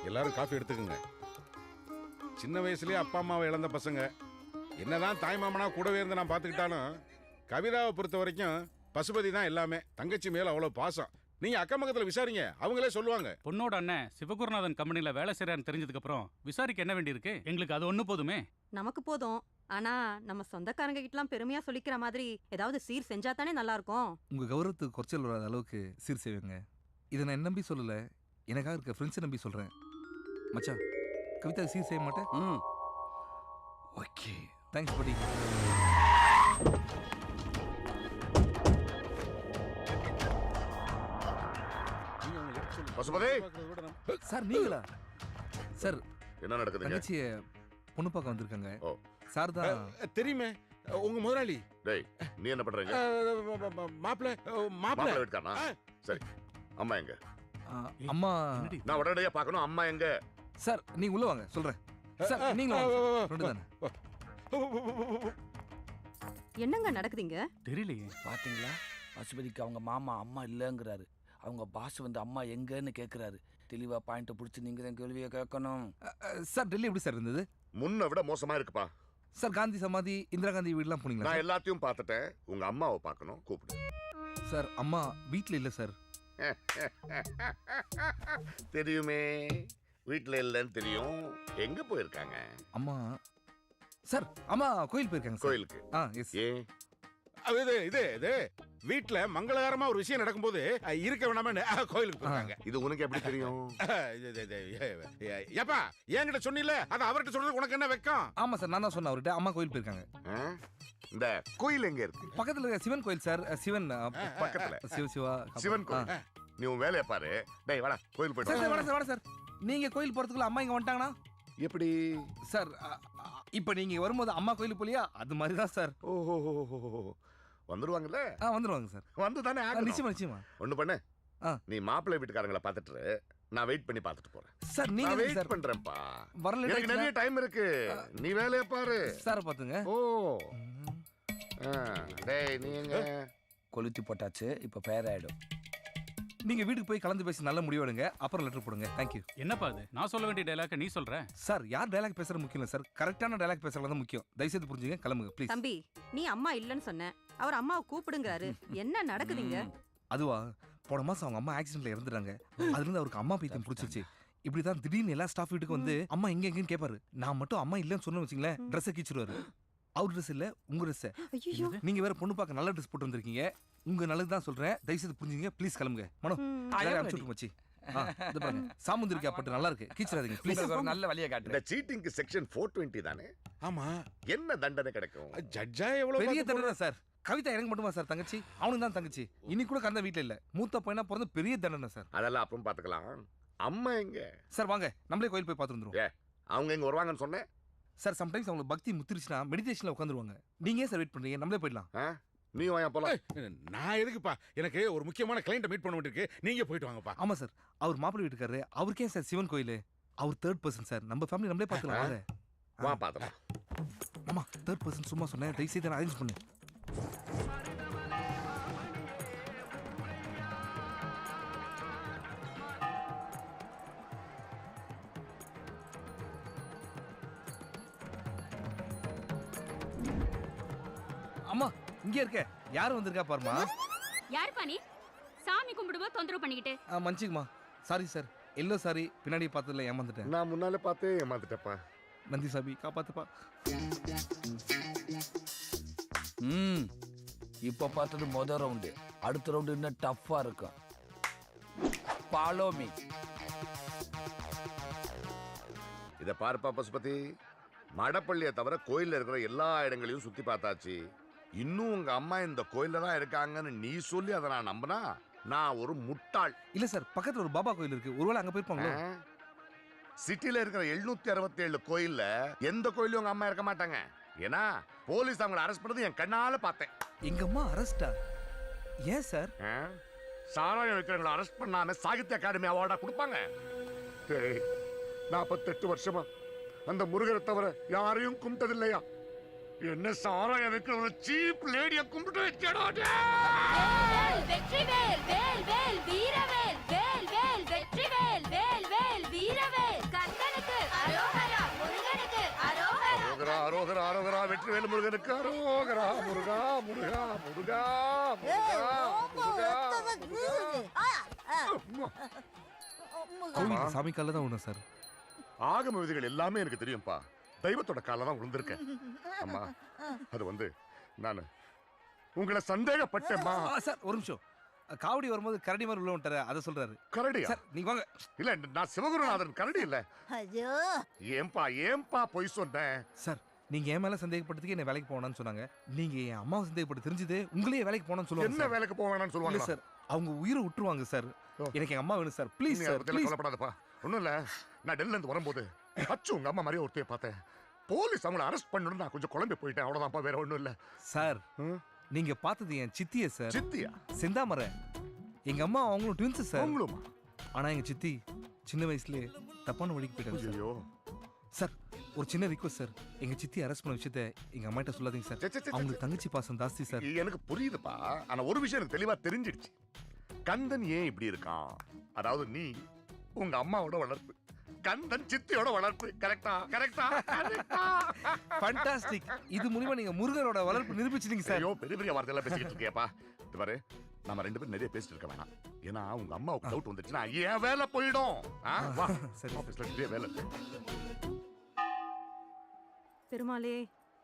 எல்லாரும் காஃபி எடுத்துக்கங்க. சின்ன வயசுலயே அப்பா அம்மாவை இழந்த பசங்க என்னதான் தாய் மாமனா கூடவே இருந்து நான் பார்த்துக்கிட்டாலும் கவிதாவை பொறுத்த வரைக்கும் பசுபதி தான் எல்லாமே. தங்கச்சி மேல அவ்வளவு பாசம். நீங்க அக்கம் பக்கத்துல விசாரிங்க, அவங்களே சொல்லுவாங்க. பொண்ணோட அண்ணன் சிவகுருநாதன் கம்பெனில வேலை செய்யறான்னு தெரிஞ்சதுக்கு அப்புறம் விசாரிக்க என்ன வேண்டியிருக்கு? எங்களுக்கு அது ஒண்ணு போதுமே. நமக்கு போதும். ஆனா நம்ம சொந்தக்காரங்க கிட்டலாம் பெருமையா சொல்லிக்கிற மாதிரி ஏதாவது சீர் செஞ்சா தானே நல்லா இருக்கும். உங்க கௌரவத்துக்கு குறைச்சல் வராத அளவுக்கு சீர் செய்வேங்க. இதை நான் நம்பி சொல்லல, எனக்காக இருக்க ஃப்ரெண்ட்ஸை நம்பி சொல்றேன். மச்சான், கவிதா சீர் செய்ய மாட்டேன். ஓகே, தேங்க்ஸ் படி. பசுபதி சார் நீங்களா? சார் என்ன நடக்குது? தங்கச்சிய பொண்ணு பார்க்க வந்திருக்காங்க. சார் தான் தெரியுமே, உங்க முதலாளி. டேய், நீ என்ன பண்றீங்க? மாப்பிள்ளை வீட்டுக்காரனா? சரி, அம்மா எங்க? அம்மா நான் உடனடியா பார்க்கணும். அம்மா எங்க? சார் நீங்க உள்ள வாங்க, சொல்றேன். சார் நீங்க தானே? என்னங்க நடக்குதுங்க? தெரியலையே. பாத்தீங்களா, பசுபதிக்கு அவங்க மாமா அம்மா இல்லைங்கிறாரு. அவங்க பாஸ் வந்து அம்மா எங்கன்னு கேட்குறாரு. தெளிவா பாயிண்ட் பிடிச்சி நீங்க தான் கேள்வியை கேட்கணும். சார் டெல்லி எப்படி சார் இருந்தது? முன்ன விட மோசமா இருக்குப்பா. சார் காந்தி சமாதி, இந்திரா காந்தி வீடுலாம் போனீங்களா? நான் எல்லாத்தையும் பார்த்துட்டேன். உங்க அம்மாவை பார்க்கணும், கூப்பிடு. சார் அம்மா வீட்டில் இல்லை சார். தெரியுமே, வீட்டுல இல்லைன்னு தெரியும். எங்க போயிருக்காங்க? அம்மா சார், அம்மா கோயில் போயிருக்காங்க. கோயிலுக்கு? எஸ். ஏன்? இது வீட்டுல மங்களகரமா ஒரு விஷயம் நடக்கும்போது இருக்க வேணாம கோயிலுக்கு போறாங்க. இது உனக்கு எப்படி தெரியும்? ஏப்பா என்கிட்ட சொன்னில, அது அவர்கிட்ட சொல்றது உனக்கு என்ன வெக்கம்? ஆமா சார், நான் தான் சொன்னேன் அவர்கிட்ட. அம்மா கோயில் போயிருக்காங்க. இந்த கோயில் எங்க இருக்கு? பக்கத்துல இருக்க சிவன் கோயில் சார். சிவன் பக்கத்துல சிவா சிவன் கோயில். நீ உன் வேலையை பாரு. டேய் வாடா, கோயில் போயிட்டு சார். வாடா சார். நீங்க கோயில் போறதுக்குள்ள அம்மா இங்க வந்துட்டாங்கன்னா எப்படி சார்? இப்ப நீங்க வரும்போது அம்மா கோயிலுக்கு போலியா? அது மாதிரி தான் சார். ஓஹோ, வந்துருவாங்கல்ல? வந்துருவாங்க சார். வந்து தானே நிச்சயமா. ஒண்ணு பண்ணு, நீ மாப்பிள்ளை வீட்டுக்காரங்களை பார்த்துட்டு நான் வெயிட் பண்ணி பார்த்துட்டு போறேன். சார் நீங்க வெயிட் பண்றேன்ப்பா. வரல, எனக்கு நிறைய டைம் இருக்கு. நீ வேலையை பாரு. சார் பாத்துங்க. ஓ டேய், நீ எங்க? கொளுத்தி போட்டாச்சு, இப்ப ஃபயர் ஆயிடும். நீங்க வீட்டுக்கு போய் கலந்து பேசி நல்ல முடிவெடுங்க, அப்புறம் லெட்டர் போடுங்க. தேங்க்யூ. என்னப்பா அது? நான் சொல்ல வேண்டிய டைலாக் நீ சொல்ற? சார் யார் டைலாக் பேசுறது முக்கியம் இல்ல சார், கரெக்டான டைலாக் பேசுறது தான் முக்கியம். தயவுசெய்து புரிஞ்சுங்க, கிளம்புங்க ப்ளீஸ். தம்பி, நீ அம்மா இல்லன்னு சொன்ன, அவர் அம்மாவை கூப்பிடுங்கிறாரு. என்ன நடக்குதுங்க? அதுவா, போன மாசம் அவங்க அம்மா ஆக்சிடென்ட்ல இறந்துட்டாங்க. அதுல இருந்து அவருக்கு அம்மா பைத்தியம் பிடிச்சிருச்சு. இப்படிதான் திடீர்னு எல்லா ஸ்டாஃப் வீட்டுக்கு வந்து அம்மா எங்கன்னு கேட்பாரு. நான் மட்டும் அம்மா இல்லன்னு சொன்னு வச்சுங்களேன், ட்ரெஸ்ஸை கீச்சிருவாரு. அவர் ட்ரெஸ் இல்ல, உங்க ட்ரெஸ். நீங்க வேற பொண்ணு பார்க்க நல்ல ட்ரெஸ் போட்டு வந்திருக்கீங்க. உங்க நல்லது தான் சொல்றேன், தயவுசெய்து புரிஞ்சுங்க ப்ளீஸ். கிளம்புங்க. மனோ அனுப்பிச்சு மச்சி. சாமுந்திரிக்கா பட்டு நல்லா இருக்கு, கீச்சிராதீங்க ப்ளீஸ். நல்ல வழியை காட்டு. இந்த சீட்டிங்க்கு செக்ஷன் 420 தானே? ஆமா. என்ன தண்டனை கிடைக்கும்? ஜட்ஜா எவ்வளவு பெரிய தண்டனை சார். கவிதா எனக்கு மட்டுமா சார் தங்கச்சி? அவனுக்கு தான் தங்கச்சி. இன்னி கூட கந்த வீட்டுல இல்ல. மூத்த பையனா பிறந்த பெரிய தண்டனை சார். அதெல்லாம் அப்புறம் பாத்துக்கலாம். அம்மா எங்க? சார் வாங்க, நம்மளே கோயில் போய் பார்த்து வந்துருவோம். அவங்க எங்க வருவாங்கன்னு சொன்னேன் சார். சம்டைம்ஸ் அவங்களுக்கு பக்தி முத்திருச்சுன்னா மெடிடேஷன்ல உட்காந்துருவாங்க. நீங்க சார் வெயிட் பண்றீங்க, நம்மளே போயிடலாம். நீ வாயா போலாம். நான் எதுக்குப்பா? எனக்கு ஒரு முக்கியமான கிளையண்ட்டை மீட் பண்ண வேண்டியிருக்கு. நீங்க போயிட்டு வாங்கப்பா. ஆமா சார், அவர் மாப்பிள்ளை வீட்டுக்காரரு. அவருக்கே சார் சிவன் கோயில். அவர் 3rd பர்சன் சார். நம்ம ஃபேமிலி நம்மளே பார்த்துக்கலாம். வா பாத்துக்கலாம். ஆமா, 3rd பர்சன் சும்மா சொன்னேன், தயவுசெய்து அரேஞ்ச் பண்ணு. அம்மா இங்க இருக்க, யார் வந்திருக்கா பாருமா. யார் பாணி? சாமி கும்பிடும்போது தொந்தரவு பண்ணிக்கிட்டு. மன்னிச்சுக்குமா. சாரி சார், எல்லோ சாரி. பின்னாடி பார்த்ததுல ஏமாந்துட்டேன். நான் முன்னால பார்த்தே ஏமாந்துட்டப்பா. நந்தி சாமி காப்பாத்துப்பா. இப்ப பார்த்தது முதல் ரவுண்டு. அடுத்த ரவுண்டு இன்னும் டஃப்பா இருக்கும். Follow me. இத பாருப்பா பசுபதி, மடப்பள்ளியை தவிர கோயில்ல இருக்கிற எல்லா இடங்களையும் சுத்தி பார்த்தாச்சு. இன்னும் உங்க அம்மா இந்த கோயில்ல தான் இருக்காங்கன்னு நீ சொல்லி அதை நான் நம்பினா நான் ஒரு முட்டாள். இல்ல சார், பக்கத்துல ஒரு பாபா கோயில் இருக்கு, ஒருவேளை அங்க போயிருப்பாங்களோ. சிட்டில இருக்கிற 767 கோயில்ல எந்த கோயிலும் உங்க அம்மா இருக்க மாட்டாங்க. ஏன்னா போலீஸ் அவங்களை அரெஸ்ட் பண்ணது என் கண்ணால பார்த்தேன். எங்க அம்மா அரெஸ்டா? ஏன் சார்? சாராயம் விற்கிறவங்களை அரெஸ்ட் பண்ணாம சாகித்ய அகாடமி அவார்டா கொடுப்பாங்க. 48 வருஷமா அந்த முருகரை தவிர யாரையும் கும்பிட்டதில்லையா? என்ன சாராயம் விற்கிற சீப் லேடிய கும்பிட்டு வச்சடா. வெற்றிவேல் வேல் வேல் வீரவேல் வேல் வேல் வெற்றிவேல் வேல் வேல் வீரவேல். அரோகரா அரோகரா வெற்றிவேல் முருகனுக்கு அரோகரா முருகா முருகா முருகா முருகா கோவில் சாமி காலில் தான் விடணும் சார். ஆகம விதிகள் எல்லாமே எனக்கு தெரியும்பா. தெய்வத்தோட கால தான் விழுந்திருக்கேன். அம்மா அது வந்து நான் உங்களை சந்தேகப்பட்டேம்மா. சார் ஒரு நிமிஷம், காவடி வரும்போது கரடி மாதிரி உள்ள விட்டாரு, அதை சொல்றாரு. கரடியா? சார் நீங்க வாங்க. இல்ல நான் சிவகுருநாதன், கரடி இல்ல. ஐயோ ஏன்பா பொய் சொன்னேன்? சார் நீங்க என் மேல சந்தேகப்பட்டதுக்கு என்ன வேலைக்கு போனான்னு சொன்னாங்க. நீங்க என் அம்மாவை சந்தேகப்பட்டு தெரிஞ்சது உங்களையே வேலைக்கு போனான்னு சொல்லுவாங்க. என்ன வேலைக்கு போக வேணாம்னு இல்ல சொல்லுவாங்க சார், அவங்க உயிரை விட்டுருவாங்க சார். எனக்கு எங்க அம்மா வேணும் சார், ப்ளீஸ் சார், ப்ளீஸ். கவலைப்படாதப்பா. ஒண்ணும் இல்ல, நான் டெல்லில இருந்து வரும்போது அச்சு உங்க அம்மா மாதிரியே ஒருத்தைய பார்த்தேன். போலீஸ் அவங்கள அரெஸ்ட் பண்ணணும்னு நான் கொஞ்சம் குழம்பி போயிட்டேன், அவ்வளவுதான்ப்பா, வேற ஒண்ணும் இல்ல. சார் நீங்க பார்த்தது என் சித்திய சார், சித்தியா? செந்தாமரை. எங்க அம்மா அவங்களும் ட்வின்ஸ் சார். அவங்களுமா? ஆனா எங்க சித்தி சின்ன வயசுலயே தப்பான வழிக்கு போயிட்டாங்க சார். ஐயோ சார் ஒரு சின்ன ரிக்வஸ்ட் சார், எங்க சித்தி அரெஸ்ட் பண்ண விஷயத்த எங்க அம்மா கிட்ட சொல்லாதீங்க சார். சே, சே, சே, அவங்களுக்கு தங்கச்சி பாசம் ஜாஸ்தி சார். எனக்கு புரியுதுப்பா. ஆனா ஒரு விஷயம் எனக்கு தெளிவா தெரிஞ்சிடுச்சு. கந்தன் ஏன் இப்படி இருக்கான்? அதாவது நீ உங்க அம்மாவோட வளர்ப்பு, கந்தன் சித்தியோட வளர்ப்பு. கரெக்டா? கரெக்டா? கரெக்டா? ஃபண்டாஸ்டிக். இது மூலமா நீங்க முருகரோட வளர்ப்பு நிரூபிச்சிட்டீங்க சார். ஐயோ பெரிய பெரிய வார்த்தையெல்லாம் பேசிக்கிட்டு இருக்கியப்பா. இது பாரு, நம்ம ரெண்டு பேரும் நிறைய பேசிட்டு இருக்க வேணாம். ஏன்னா உங்க அம்மாவுக்கு டவுட் வந்துச்சுன்னா ஏன் வேலை போயிடும். வா, சரி. ஆபீஸ்ல நிறைய வேலை இருக்கு. பெருமாளே,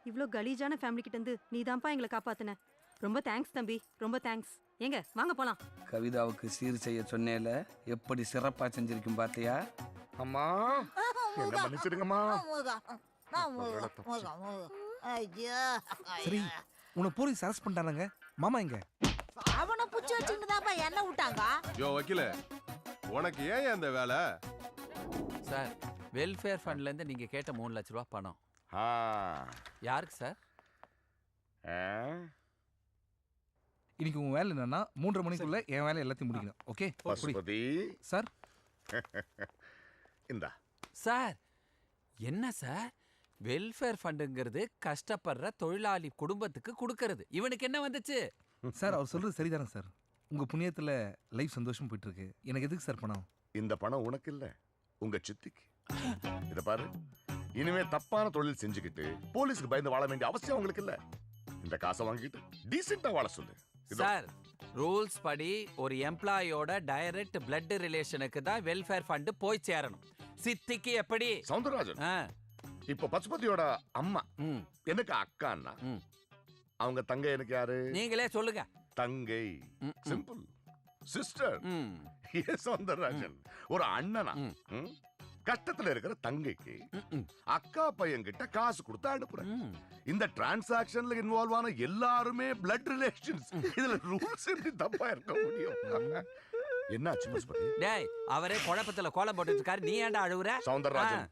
இவ்ளோ கலீஜான ஃபேமிலி கிட்ட இருந்து நீதான்ப்பா எங்களை காப்பாத்துன. ரொம்ப தேங்க்ஸ் தம்பி, ரொம்ப தேங்க்ஸ். ஏங்க வாங்க போலாம். கவிதாவுக்கு சீர் செய்ய சொன்னேல, எப்படி சிறப்பா செஞ்சிருக்கும் பாத்தியா? அம்மா என்ன மன்னிச்சிடுங்கம்மா. ஐயோ சரி, உன்னை போலீஸ் அரெஸ்ட் பண்ணிட்டாங்க. மாமா எங்க? அவனை புடிச்சு வச்சுக்கிட்டுதான்ப்பா என்ன விட்டாங்க. யோ வக்கீல, உனக்கு ஏன் அந்த வேலை? சார், வெல்ஃபேர் ஃபண்ட்ல இருந்து நீங்க கேட்ட 3 லட்ச ரூபா பணம் யாருக்கு சார்? இன்னைக்கு உங்க வேலை என்னன்னா 3:30 மணிக்குள்ள என் வேலை எல்லாத்தையும் முடிக்கணும். Okay Pasupathi sir. இந்தா சார் என்ன சார், வெல்ஃபேர் ஃபண்டுங்கிறது கஷ்டப்படுற தொழிலாளி குடும்பத்துக்கு கொடுக்கறது. இவனுக்கு என்ன வந்துச்சு? சார் அவர் சொல்றது சரிதானே சார். உங்க புண்ணியத்துல லைஃப் சந்தோஷம் போயிட்டு இருக்கு. எனக்கு எதுக்கு சார் பணம்? இந்த பணம் உனக்கு இல்ல, உங்க சித்திக்கு. இத பாரு, இனிமே தப்பான தொழில் செஞ்சுக்கிட்டு போலீஸ்க்கு பயந்து வாழ வேண்டிய அவசியம் உங்களுக்கு இல்ல. இந்த காசை வாங்கிட்டு டீசெண்டா வாழ சொல்லு. சார் ரூல்ஸ் படி ஒரு எம்ப்ளாயோட டைரக்ட் பிளட் ரிலேஷனுக்கு தான் வெல்ஃபேர் ஃபண்ட் போய் சேரணும். சித்திக்கு எப்படி? சவுந்தரராஜன், இப்ப பசுபதியோட அம்மா எனக்கு அக்கான்னா அவங்க தங்கை எனக்கு யாரு? நீங்களே சொல்லுங்க. தங்கை. சிம்பிள். சிஸ்டர். சவுந்தரராஜன் ஒரு அண்ணனா கஷ்டத்துல இருக்கிற தங்கைக்கு அக்கா பையன் கிட்ட காசு கொடுத்து அனுப்புறேன். இந்த டிரான்சாக்ஷன்ல இன்வால்வ் ஆன எல்லாருமே பிளட் ரிலேஷன்ஸ். இதுல ரூல்ஸ் எப்படி தப்பா இருக்க முடியும்? என்னாச்சு பசுபதி? டேய், அவரே குழப்பத்துல கோலம் போட்டுட்டு இருக்காரு, நீ ஏன்டா அழுவுற? சவுந்தரராஜன்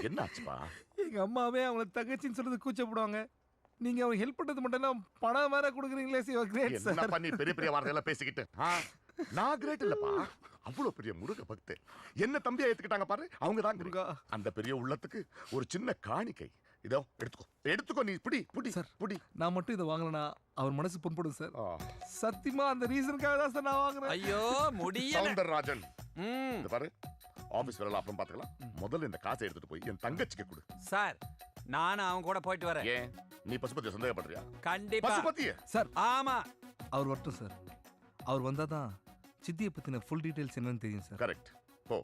என்னாச்சுப்பா? எங்க அம்மாவே அவங்கள தங்கச்சின்னு சொல்றது கூச்சப்படுவாங்க. நீங்க அவங்க ஹெல்ப் பண்றது மட்டும் இல்ல, பணம் வேற கொடுக்குறீங்களே. என்ன பண்ணி பெரிய பெரிய வார்த்தையெல்லாம் பேசிக்கிட்டு? நான் கிரேட் இல்லப்பா, அவ்வளவு பெரிய முருக பக்து. என்ன தம்பியா ஏத்துக்கிட்டாங்க பாரு, அவங்க தான் முருகா. அந்த பெரிய உள்ளத்துக்கு ஒரு சின்ன காணிக்கை. இதோ எடுத்துக்கோ நீ. புடி புடி சார், புடி. நான் மட்டும் இதை வாங்கலனா அவர் மனசு புண்படும் சார். சத்தியமா அந்த ரீசனுக்காக தான் சார் நான் வாங்குறேன். ஐயோ முடியல. சவுந்தரராஜன் இந்த பாரு, ஆபீஸ் வேலை அப்புறம் பாத்துக்கலாம். முதல்ல இந்த காசை எடுத்துட்டு போய் என் தங்கச்சிக்கு கொடு. சார் நானும் அவன் கூட போயிட்டு வரேன். ஏன் நீ பசுபதியை சந்தேகப்படுறியா? கண்டிப்பா. பசுபதியே சார். ஆமா, அவர் வரட்டும் சார். அவர் வந்தாதான் சித்தியை பத்தின ஃபுல் டீடைல்ஸ் என்னன்னு தெரியும் சார். கரெக்ட். போ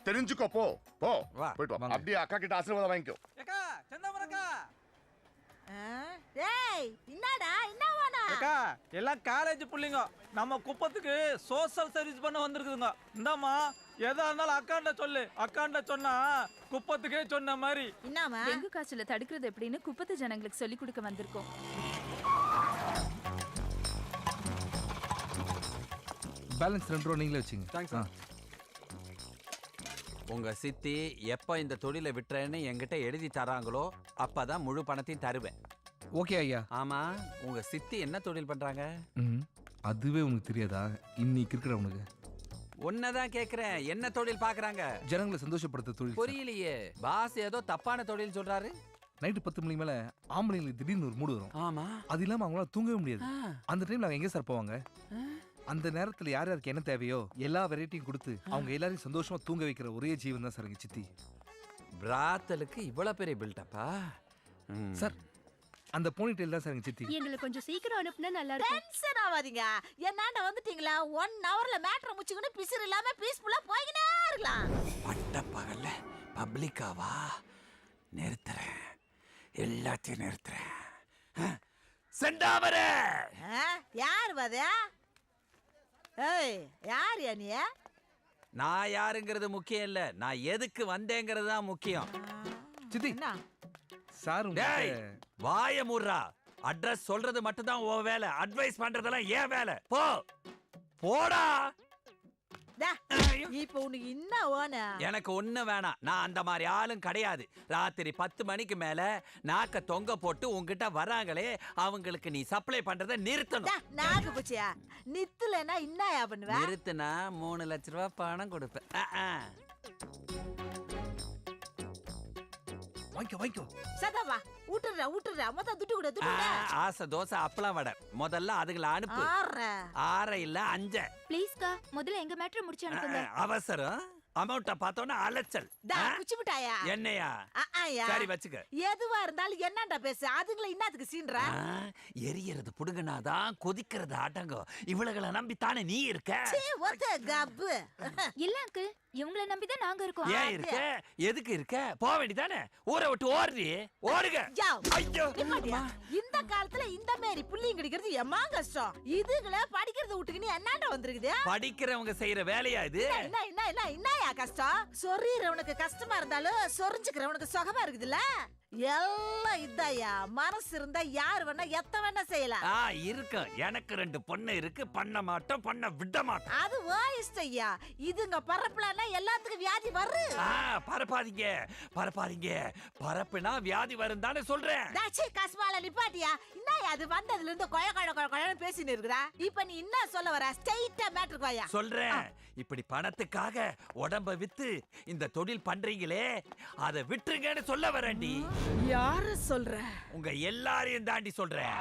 தெரிஞ்சுக்கோ. போ போ போயிட்டு வா. அப்படியே அக்கா கிட்ட ஆசீர்வாதம் வாங்கிக்கோ. ஏக்கா, செந்தாமரக்கா. டேய் என்னடா என்ன வேணா? ஏக்கா, எல்லாம் காலேஜ் புள்ளைங்க. நம்ம குப்பத்துக்கு சோஷியல் சர்வீஸ் பண்ண வந்திருக்குதுங்க. இந்தாம்மா, எதா இருந்தாலும் அக்காண்ட சொல்லு. அக்காண்ட சொன்னா குப்பத்துக்கே சொன்ன மாதிரி. என்னம்மா? டெங்கு காய்ச்சலை தடுக்கிறது எப்படின்னு குப்பத்து ஜனங்களுக்கு சொல்லி கொடுக்க வந்திருக்கோம். பேலன்ஸ் 2 ரூபா நீங்களே வச்சுங்க. தேங்க்ஸ். உங்க சித்தி எப்ப இந்த தொழிலை விட்டுறேன்னு என்கிட்ட எழுதி தராங்களோ அப்பதான் முழு பணத்தையும் தருவேன். ஓகே ஐயா. ஆமா, உங்க சித்தி என்ன தொழில் பண்றாங்க? அதுவே உனக்கு தெரியாதா? இன்னைக்கு இருக்கிற உனக்கு உன்னதான் கேக்குறேன், என்ன தொழில் பாக்குறாங்க? ஜனங்களை சந்தோஷப்படுத்த தொழில். புரியலையே. பாஸ் ஏதோ தப்பான தொழில் சொல்றாரு. நைட்டு 10 மணி மேல ஆம்பளைங்களுக்கு திடீர்னு ஒரு மூடு வரும். ஆமா, அது இல்லாம அவங்களால தூங்கவே முடியாது. அந்த டைம்ல அவங்க எங்க சார் போவாங்க? அந்த நேரத்துல யார் யாருக்கு என்ன தேவையோ எல்லா வெரைட்டியும் கொடுத்து அவங்க எல்லாரையும் சந்தோஷமா தூங்க வைக்கிற ஒரே ஜீவன் தான் சார் எங்க சித்தி. பிராத்தலுக்கு இவ்வளவு பெரிய பில்டப்பா? சார் அந்த போனி டெயில் தான் சார் எங்க சித்தி. எங்களை கொஞ்சம் சீக்கிரம் அனுப்புனா நல்லா டென்ஷன் ஆகாதீங்க. என்னாண்ட வந்துட்டீங்களா 1 ஹவர்ல மேட்டரை முடிச்சுக்கின்னு பிசிறு இல்லாம பீஸ்ஃபுல்லா போய்கினே இருக்கலாம். பட்ட பகல்ல பப்ளிக்காவா நிறுத்துறேன், எல்லாத்தையும் நிறுத்துறேன். செண்டாவரே யார் வத? ஏய் யார் நீ? நான் யாருங்கிறது முக்கியம் இல்ல, நான் எதுக்கு வந்தேங்கிறது தான் முக்கியம். சித்தி என்ன? சார் டேய் வாய மூடுறா. அட்ரஸ் சொல்றது மட்டும் தான் உன் வேலை, அட்வைஸ் பண்றதெல்லாம் ஏன் வேலை. போ போடா. இப்ப உனக்கு என்ன வேணும்? எனக்கு ஒண்ணு வேணாம், நான் அந்த மாதிரி ஆளும் கிடையாது. ராத்திரி 10 மணிக்கு மேல நாக்க தொங்க போட்டு உன்கிட்ட வராங்களே அவங்களுக்கு நீ சப்ளை பண்றத நிறுத்தணும். நாக்கு பூச்சியா நித்துலனா என்னயா பண்ணுவ? நிறுத்துனா 3 லட்ச ரூபாய் பணம் கொடுப்பேன். வாங்கிக்கோ. சதவா ஊட்டுறா மொத்த துட்டு கூட துட்டு. ஆசை தோசை அப்பளம் வடை முதல்ல அதுகளை அனுப்பு. 6 இல்ல 5. ப்ளீஸ்க்கா முதல்ல எங்க மேட்டரை முடிச்சு அனுப்புங்க. அவசரம் அமௌண்ட்ட பார்த்தோன்னா அலைச்சல். குச்சி விட்டாயா? என்னையா? சரி வச்சுக்க. எதுவா இருந்தாலும் என்னடா பேசு, அதுங்களை இன்னத்துக்கு சீன்ற? எரியறது புடுங்கனாதான் கொதிக்கிறது அடங்கும். இவளகளை நம்பி தானே நீ இருக்க. இல்ல அங்கிள், இவங்களை நம்பி தான் நாங்க இருக்கோம். ஏன் இருக்க? எதுக்கு இருக்க? போக வேண்டியதானே. ஊரை விட்டு ஓடுறீ, ஓடுங்க. ஐயோ இந்த காலத்துல இந்த மாதிரி புள்ளிங்க கிடைக்கிறது எம்மா கஷ்டம். இதுகளை படிக்கிறது விட்டுக்கின்னு என்னடா வந்திருக்குது? படிக்கிறவங்க செய்யற வேலையா இது? என்னயா கஷ்டம்? சொறீறவனுக்கு கஷ்டமா இருந்தாலும் சொரிஞ்சுக்கிறவனுக்கு சுகமா இருக்குதுல்ல. எல்லாம் இதாயா, மனசு இருந்தா யார் வேணா எத்த வேணா செய்யலாம். இருக்கும். எனக்கு 2 பொண்ணு இருக்கு, பண்ண மாட்டோம், பண்ண விட மாட்டோம். அது வாயிஸ்டையா. இதுங்க பரப்பலன்னா எல்லாத்துக்கும் வியாதி வரு. பரப்பாதீங்க பரப்பாதீங்க, பரப்புனா வியாதி வரும் தானே சொல்றேன். தாச்சி கஸ்மால நிப்பாட்டியா. என்னயா அது வந்ததுல இருந்து கொய பேசின்னு இருக்குடா. இப்ப நீ என்ன சொல்ல வர? ஸ்ட்ரைட்டா மேட்டருக்கு வாயா. சொல்றேன். இப்படி பணத்துக்காக உடம்ப வித்து இந்த தொழில் பண்றீங்களே அதை விட்டுருங்கன்னு சொல்ல வரேன்டி. யார சொல்ற? உங்க எல்லாரையும் தாண்டி சொல்றேன்.